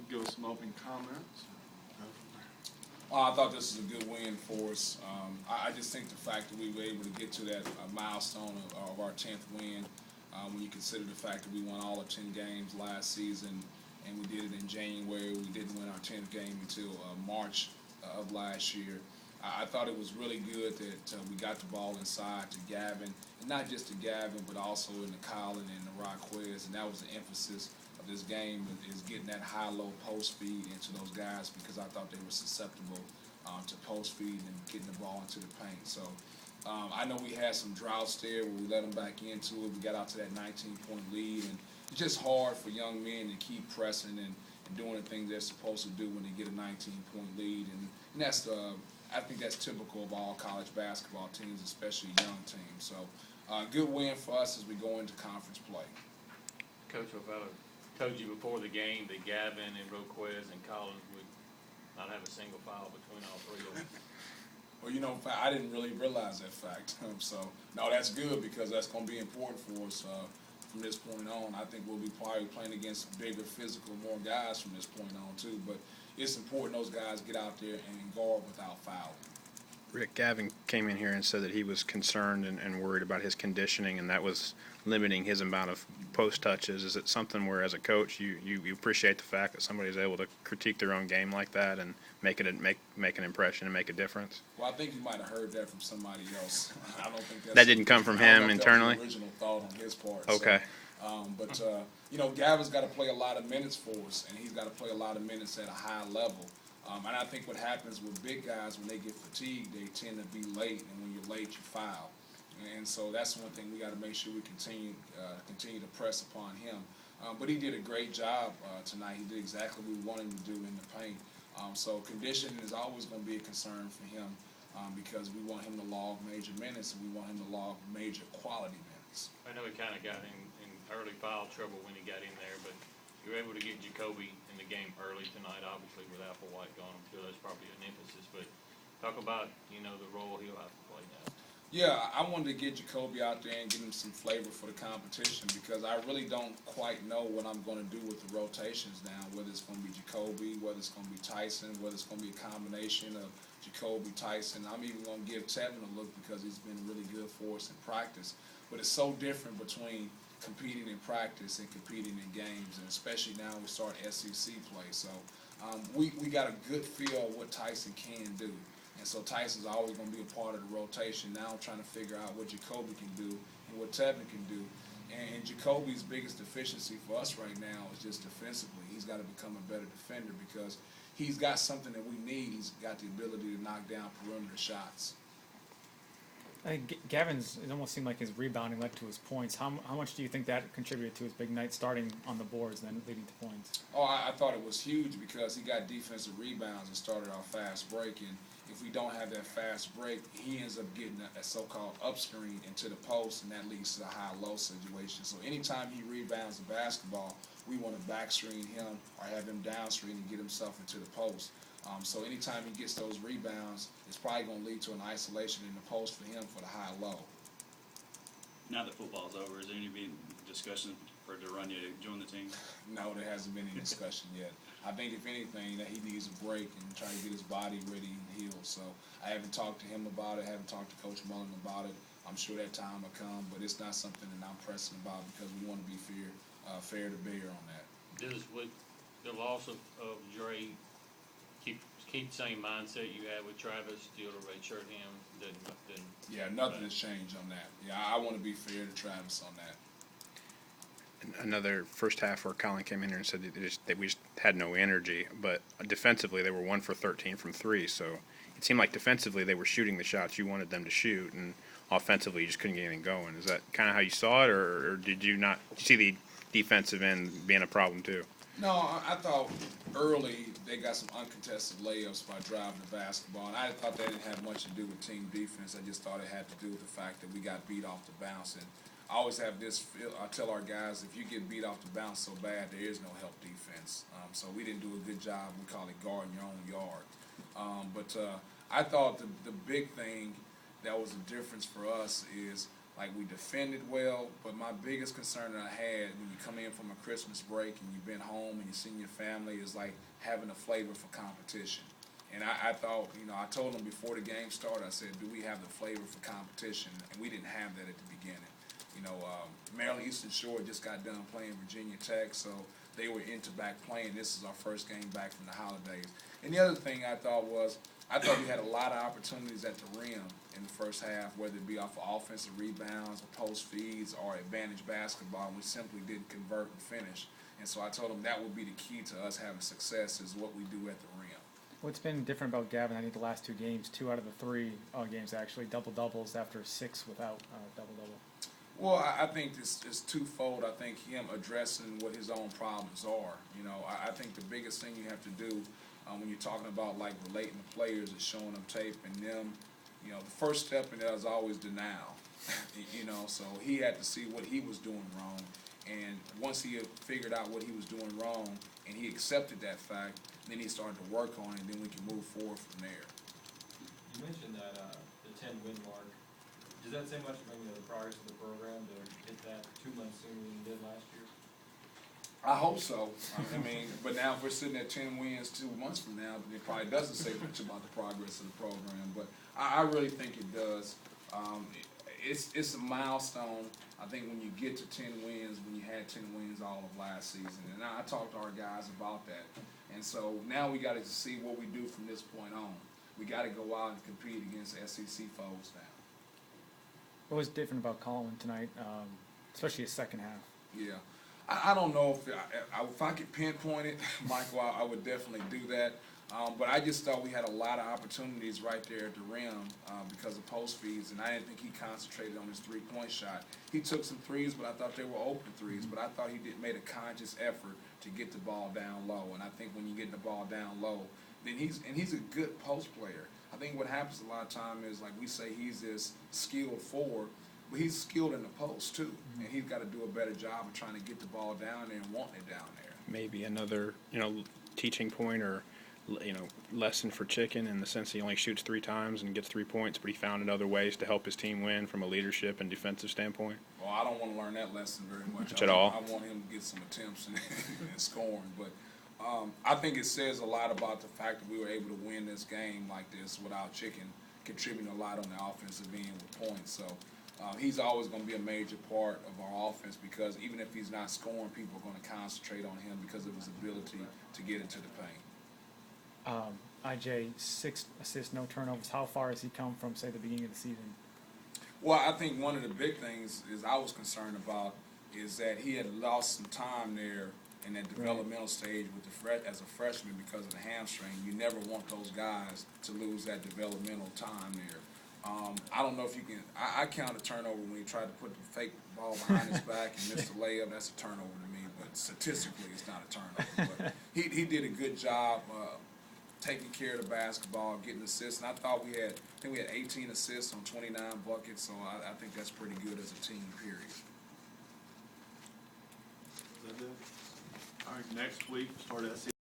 give us some opening comments. I thought this was a good win for us. I just think the fact that we were able to get to that milestone of our 10th win, when you consider the fact that we won all of 10 games last season, and we did it in January. We didn't win our 10th game until March of last year. I thought it was really good that we got the ball inside to Gavin, and not just to Gavin, but also in the Colin and the Rockwez, and that was the emphasis of this game, is getting that high-low post feed into those guys, because I thought they were susceptible to post feed and getting the ball into the paint. So I know we had some droughts there where we let them back into it. We got out to that 19-point lead, and it's just hard for young men to keep pressing and doing the things they're supposed to do when they get a 19-point lead, and that's I think that's typical of all college basketball teams, especially young teams. So good win for us as we go into conference play. Coach, if I told you before the game that Gavin and Roquez and Collins would not have a single foul between all three of them. Well, you know, I didn't really realize that fact. So, no, that's good, because that's going to be important for us from this point on. I think we'll be probably playing against bigger, physical, more guys from this point on, too. But it's important those guys get out there and guard without fouling. Rick, Gavin came in here and said that he was concerned and worried about his conditioning, and that was limiting his amount of post touches. Is it something where, as a coach, you appreciate the fact that somebody is able to critique their own game like that and make an impression and make a difference? Well, I think you might have heard that from somebody else. I don't think that didn't come from him internally. That was the original thought on his part. Okay. So, you know, Gavin's got to play a lot of minutes for us, and he's got to play a lot of minutes at a high level. And I think what happens with big guys, when they get fatigued, they tend to be late, and when you're late, you foul. And so that's one thing we got to make sure we continue to press upon him. But he did a great job tonight. He did exactly what we wanted him to do in the paint. So conditioning is always going to be a concern for him, because we want him to log major minutes, and we want him to log major quality minutes. I know he kind of got in early foul trouble when he got in there, but you were able to get Jacoby in the game early tonight, obviously with Applewhite gone. I'm sure that's probably an emphasis, but talk about, you know, the role he'll have to play now. Yeah, I wanted to get Jacoby out there and give him some flavor for the competition, because I really don't quite know what I'm going to do with the rotations now, whether it's going to be Jacoby, whether it's going to be Tyson, whether it's going to be a combination of Jacoby, Tyson. I'm even going to give Tevin a look, because he's been really good for us in practice. But it's so different between competing in practice and competing in games, and especially now we start SEC play. So we got a good feel of what Tyson can do. And so Tyson's always going to be a part of the rotation. Now I'm trying to figure out what Jacoby can do and what Tevin can do. And Jacoby's biggest deficiency for us right now is just defensively. He's got to become a better defender, because he's got something that we need. He's got the ability to knock down perimeter shots. I think Gavin's, it almost seemed like his rebounding led to his points. How much do you think that contributed to his big night, starting on the boards and then leading to points? Oh, I thought it was huge, because he got defensive rebounds and started our fast break. And if we don't have that fast break, he ends up getting a so-called up screen into the post, and that leads to a high-low situation. So anytime he rebounds the basketball, we want to back screen him or have him down screen and get himself into the post. So anytime he gets those rebounds, it's probably going to lead to an isolation in the post for him for the high-low. Now that football's over, is there any discussion for Duranya to join the team? No, there hasn't been any discussion yet. I think, if anything, that he needs a break and try to get his body ready and healed. So I haven't talked to him about it. I haven't talked to Coach Mullen about it. I'm sure that time will come, but it's not something that I'm pressing about, because we want to be fair to bear on that. Does with the loss of Dre keep the same mindset you had with Travis, still to redshirt him? Yeah, nothing has changed on that. Yeah, I want to be fair to Travis on that. Another first half where Colin came in here and said that we just had no energy, but defensively they were 1 for 13 from 3, so it seemed like defensively they were shooting the shots you wanted them to shoot, and offensively you just couldn't get anything going. Is that kind of how you saw it, or did you not see the defensive end being a problem too? No, I thought early they got some uncontested layups by driving the basketball, and I thought that didn't have much to do with team defense. I just thought it had to do with the fact that we got beat off the bounce. And I always have this feel, I tell our guys, if you get beat off the bounce so bad, there is no help defense. So we didn't do a good job. We call it guarding your own yard. But I thought the big thing that was a difference for us is, Like, we defended well, but my biggest concern that I had when you come in from a Christmas break and you've been home and you've seen your family is like having a flavor for competition. And I thought, I told them before the game started, I said, do we have the flavor for competition? And we didn't have that at the beginning. Maryland Eastern Shore just got done playing Virginia Tech, so they were back playing. This is our first game back from the holidays. And the other thing I thought was, we had a lot of opportunities at the rim in the first half, whether it be off of offensive rebounds or post feeds or advantage basketball, and we simply didn't convert and finish. And so I told them that would be the key to us having success is what we do at the rim. What's been different about Gavin, I think the last 2 games, 2 out of the 3 games actually, double-doubles after 6 without double-double? Well, I think it's twofold. I think him addressing what his own problems are. I think the biggest thing you have to do when you're talking about like relating to players is showing them tape and them. The first step in that is always denial. So he had to see what he was doing wrong, and once he had figured out what he was doing wrong and he accepted that fact, then he started to work on it, and then we can move forward from there. You mentioned that the 10-win mark. Does that say much about the progress of the program to hit that 2 months sooner than you did last year? I hope so. But now if we're sitting at 10 wins 2 months from now, then it probably doesn't say much about the progress of the program. But I really think it does. It's a milestone. I think when you get to 10 wins, when you had 10 wins all of last season, and I talked to our guys about that. And so now we got to see what we do from this point on. We got to go out and compete against SEC foes now. What was different about Colin tonight, especially his second half? Yeah. I don't know if I could pinpoint it, Michael, I would definitely do that. But I just thought we had a lot of opportunities right there at the rim because of post feeds, and I didn't think he concentrated on his three-point shot. He took some threes, but I thought they were open threes. But I thought he made a conscious effort to get the ball down low. And I think when you get the ball down low, then he's a good post player. I think what happens a lot of time is, like we say, he's this skilled forward, but he's skilled in the post too, and he's got to do a better job of trying to get the ball down there and wanting it down there. Maybe another, teaching point or, lesson for Chicken in the sense he only shoots 3 times and gets 3 points, but he found other ways to help his team win from a leadership and defensive standpoint. Well, I don't want to learn that lesson very much At all. I want him to get some attempts and scoring, but I think it says a lot about the fact that we were able to win this game like this without Chicken contributing a lot on the offensive end with points. So he's always going to be a major part of our offense because even if he's not scoring, people are going to concentrate on him because of his ability to get into the paint. IJ, 6 assists, no turnovers. How far has he come from, say, the beginning of the season? Well, I think one of the big things is I was concerned about is that he had lost some time there in that developmental stage with as a freshman because of the hamstring. You never want those guys to lose that developmental time there. I don't know if you can. I count a turnover when he tried to put the fake ball behind his back and missed the layup. That's a turnover to me, but statistically, it's not a turnover. But he did a good job taking care of the basketball, getting assists. And I think we had 18 assists on 29 buckets. So I think that's pretty good as a team. Period. Is that it? All right, next week, start SEC